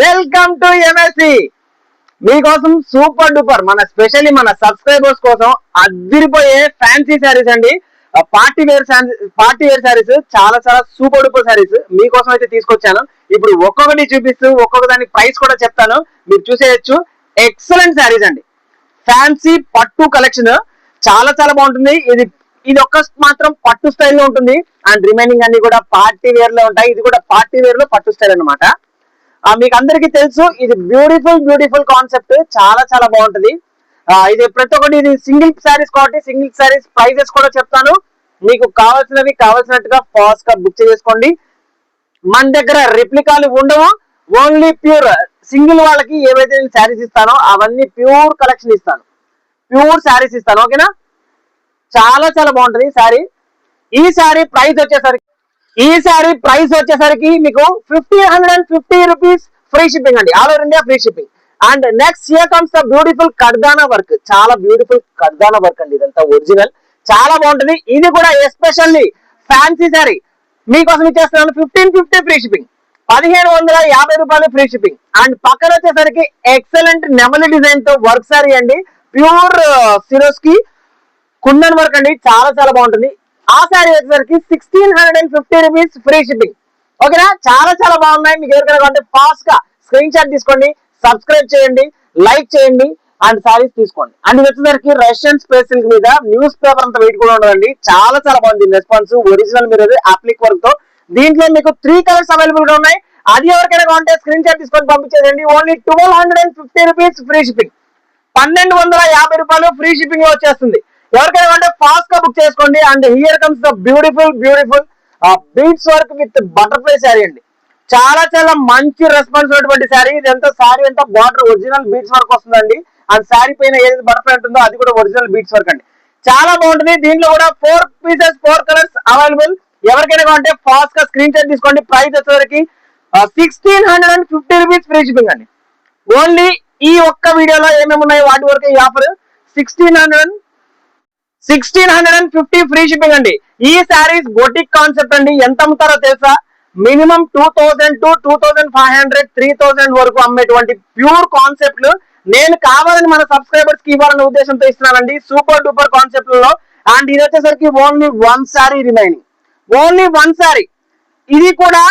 Welcome to MSc. మీకోసం super duper మన specially మన సబ్స్క్రైబర్స్ కోసం అదిరిపోయే ఫ్యాన్సీ శారీస్ అండి. పార్టీ వేర్ శారీస్ చాలా చాలా సూపర్ డూపర్ శారీస్ మీకోసం అయితే తీసుకొచ్చాను. ఇప్పుడు ఒక్కొక్కటి చూపిస్తూ ఒక్కొక్క దాని ప్రైస్ కూడా చెప్తాను, మీరు చూసేయచ్చు. ఎక్సలెంట్ శారీస్ అండి, ఫ్యాన్సీ పట్టు కలెక్షన్ చాలా చాలా బాగుంటుంది. ఇది ఒక్క మాత్రం పట్టు స్టైల్లో ఉంటుంది అండ్ రిమైనింగ్ అన్ని కూడా పార్టీ వేర్ లో ఉంటాయి. ఇది కూడా పార్టీ వేర్ లో పట్టు స్టైల్ అనమాట. మీకు అందరికీ తెలుసు, ఇది బ్యూటిఫుల్ కాన్సెప్ట్, చాలా చాలా బాగుంటుంది. ఇది ప్రతి ఒక్కటి ఇది సింగిల్ శారీస్ కాబట్టి సింగిల్ శారీస్ ప్రైజెస్ కూడా చెప్తాను. మీకు కావాల్సినట్టుగా ఫాస్ట్ గా బుక్ చేసుకోండి. మన దగ్గర రెప్లికాలు ఉండవు, ఓన్లీ ప్యూర్ సింగిల్ వాళ్ళకి ఏవైతే నేను శారీస్ ఇస్తానో అవన్నీ ప్యూర్ కలెక్షన్ ఇస్తాను, ప్యూర్ శారీస్ ఇస్తాను. ఓకేనా, చాలా చాలా బాగుంటుంది శారీ. ఈ శారీ ప్రైస్ వచ్చేసరికి మీకు 1550 రూపీస్ ఫ్రీ షిప్పింగ్ అండి, all over India free shipping. And next here comes the beautiful kardana work, చాలా బ్యూటిఫుల్ కర్దానా వర్క్ అండి, ఇదంతా ఒరిజినల్, చాలా బాగుంటుంది. ఇది కూడా ఎస్పెషల్లీ ఫ్యాన్సీ శారీ మీకోసం ఇచ్చేస్తున్నాను 1550 ఫ్రీ షిప్పింగ్, 1550 రూపాయలు ఫ్రీ షిప్పింగ్. అండ్ పక్కన వచ్చేసరికి ఎక్సలెంట్ నెమలి డిజైన్ తో వర్క్ శారీ అండి, ప్యూర్ సిరోస్కి కుందన్ వర్క్ అండి, చాలా చాలా బాగుంటుంది. ఆ శారీ వచ్చేసరికి 1650 రూపీస్ ఫ్రీ షిప్పింగ్. ఓకేనా, చాలా చాలా బాగున్నాయి. మీకు ఎవరికైనా అంటే ఫాస్ట్ గా స్క్రీన్ షాట్ తీసుకోండి, సబ్స్క్రైబ్ చేయండి, లైక్ చేయండి అండ్ శారీస్ తీసుకోండి. అండ్ ఇది వచ్చేసరికి రష్యన్ స్పేస్ సిల్క్ మీద న్యూస్ పేపర్ అంత వెయిట్ కూడా ఉండదండి, చాలా చాలా బాగుంది రెస్పాన్స్. ఒరిజినల్ మీరు అప్లిక్ వర్క్ తో దీంట్లో మీకు 3 కలర్స్ అవైలబుల్ గా ఉన్నాయి. అది ఎవరికైనా కావాలంటే స్క్రీన్ షాట్ తీసుకొని పంపించేయండి. ఓన్లీ 1250 రూపీస్ ఫ్రీ షిప్పింగ్, 1250 రూపాయలు ఫ్రీ షిప్పింగ్ లో వచ్చేస్తుంది. ఎవరికైనా అంటే ఫాస్ట్ గా బుక్ చేసుకోండి. And here comes the beautiful beads work with butterfly sari అండి, చాలా చాలా మంచి రెస్పాన్స్ ఉన్నటువంటి శారీ. ఇదంతా శారీ అంతా బార్డర్ ఒరిజినల్ బీడ్స్ వర్క్ వస్తుందండి. అండ్ శారీ పైన ఏదైతే బటర్ఫ్లై ఉంటుందో అది కూడా ఒరిజినల్ బీడ్స్ వర్క్ అండి, చాలా బాగుంటుంది. దీంట్లో కూడా 4 పీసెస్ 4 కలర్స్ అవైలబుల్. ఎవరికైనా అంటే ఫాస్ట్ గా స్క్రీన్ షాట్ తీసుకోండి. ప్రైస్ వచ్చేసరికి 1650 రూపీస్ ఫ్రీ షిప్పింగ్ అండి. ఓన్లీ ఈ ఒక్క వీడియోలో ఏమేమి ఉన్నాయో వాటి వరకు ఈ ఆఫర్ 1650 ఫ్రీ షిప్పింగ్ అండి. ఈ శారీస్ బొటిక్ కాన్సెప్ట్ అండి, ఎంత అమ్ముతారో తెలుసా? మినిమం 2000 to 2500 3000 వరకు అమ్మేటువంటి ప్యూర్ కాన్సెప్ట్లు నేను కావాలని మన సబ్స్క్రైబర్స్ కి ఇవ్వాలనే ఉద్దేశంతో ఇస్తున్నానండి, సూపర్ డూపర్ కాన్సెప్ట్ లో. అండ్ ఇది వచ్చేసరికి only 1 sari remaining, only 1 sari. ఇది కూడా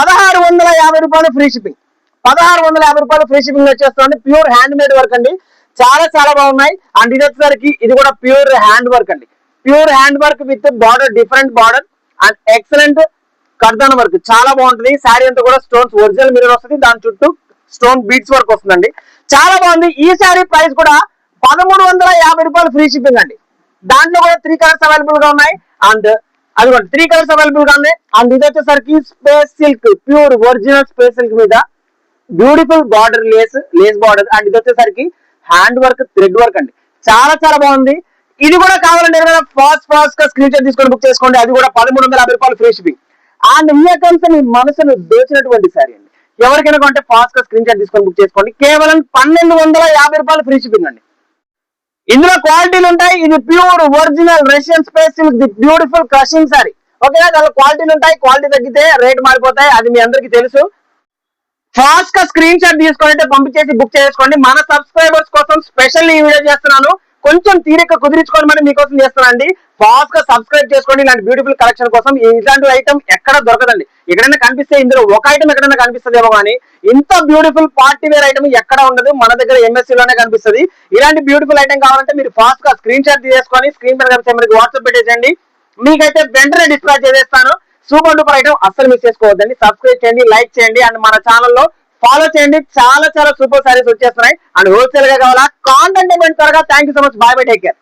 1650 రూపాయలు ఫ్రీ షిప్పింగ్, 1650 రూపాయలు ఫ్రీ షిప్పింగ్ వచ్చేస్తుంది. ప్యూర్ హ్యాండ్ మేడ్ వర్క్ అండి, చాలా చాలా బాగున్నాయి. అండ్ ఇది వచ్చేసరికి ఇది కూడా ప్యూర్ హ్యాండ్ వర్క్ అండి, pure hand work with border, different border and excellent kardana work, చాలా బాగుంటుంది. శారీ అంతా కూడా స్టోన్స్ ఒరిజినల్ మిర్రర్ వస్తుంది, దాని చుట్టూ స్టోన్ బీడ్స్ వర్క్ వస్తుందండి, చాలా బాగుంది. ఈ శారీ ప్రైస్ కూడా 1350 రూపాయలు ఫ్రీ షిప్పింగ్ అండి. దాంట్లో కూడా 3 కలర్స్ అవైలబుల్ గా ఉన్నాయి. అండ్ అది కూడా 3 కలర్స్ అవైలబుల్ గా ఉన్నాయి. అండ్ ఇది వచ్చేసరికి space silk, pure original space silk మీద beautiful border lace border. And ఇది వచ్చేసరికి హ్యాండ్ వర్క్, థ్రెడ్ వర్క్ అండి, చాలా చాలా బాగుంది. ఇది కూడా కావాలంటే ఫాస్ట్ గా స్క్రీన్ షాట్ తీసుకొని బుక్ చేసుకోండి. అది కూడా 1350 రూపాయలు free shipping. And here comes మీ మనసును దోచినటువంటి శారీ అండి, ఎవరికైనా కొంటే ఫాస్ట్ గా స్క్రీన్ షాట్ తీసుకొని బుక్ చేసుకోండి. కేవలం 1250 రూపాయలు ఫ్రీ షిప్పింగ్ అండి. ఇందులో క్వాలిటీలు ఉంటాయి. ఇది pure original Russian space silk the beautiful crushing sari. ఓకేనా, దానిలో క్వాలిటీలు ఉంటాయి, క్వాలిటీ తగ్గితే రేట్ మారిపోతాయి, అది మీ అందరికీ తెలుసు. ఫాస్ట్ గా స్క్రీన్ షాట్ తీసుకొని పంపించేసి బుక్ చేసుకోండి. మన సబ్స్క్రైబర్స్ కోసం స్పెషల్ ఈ వీడియో చేస్తున్నాను, కొంచెం తీరిక కుదిరించుకొని మరి మీకోసం చేస్తానండి. ఫాస్ట్ గా సబ్స్క్రైబ్ చేసుకోండి. ఇలాంటి బ్యూటిఫుల్ కలెక్షన్ కోసం ఇలాంటి ఐటమ్ ఎక్కడ దొరకదండి. ఎక్కడైనా కనిపిస్తే ఇందులో ఒక ఐటమ్ ఎక్కడైనా కనిపిస్తుందేమో కానీ ఇంత బ్యూటిఫుల్ పార్టీ వేర్ ఐటమ్ ఎక్కడ ఉండదు, మన దగ్గర ఎంఎస్సీ లోనే కనిపిస్తుంది. ఇలాంటి బ్యూటిఫుల్ ఐటమ్ కావాలంటే మీరు ఫాస్ట్ గా స్క్రీన్ షాట్ తీసుకొని స్క్రీన్ పైన కనిపిస్తే మనకి వాట్సాప్ పెట్టేసండి, మీకైతే వెంటనే డిస్పాచ్ చేసేస్తాను. సూపర్ డూపర్ ఐటమ్ అస్సలు మిస్ చేసుకోవద్దండి. సబ్స్క్రైబ్ చేయండి, లైక్ చేయండి అండ్ మన ఛానల్లో ఫాలో చేయండి. చాలా చాలా సూపర్ సారీస్ వచ్చేస్తున్నాయి. అండ్ హోల్సేల్ గా కావాలా కాంటాక్ట్ త్వరగా. Thank you so much, bye bye, take care.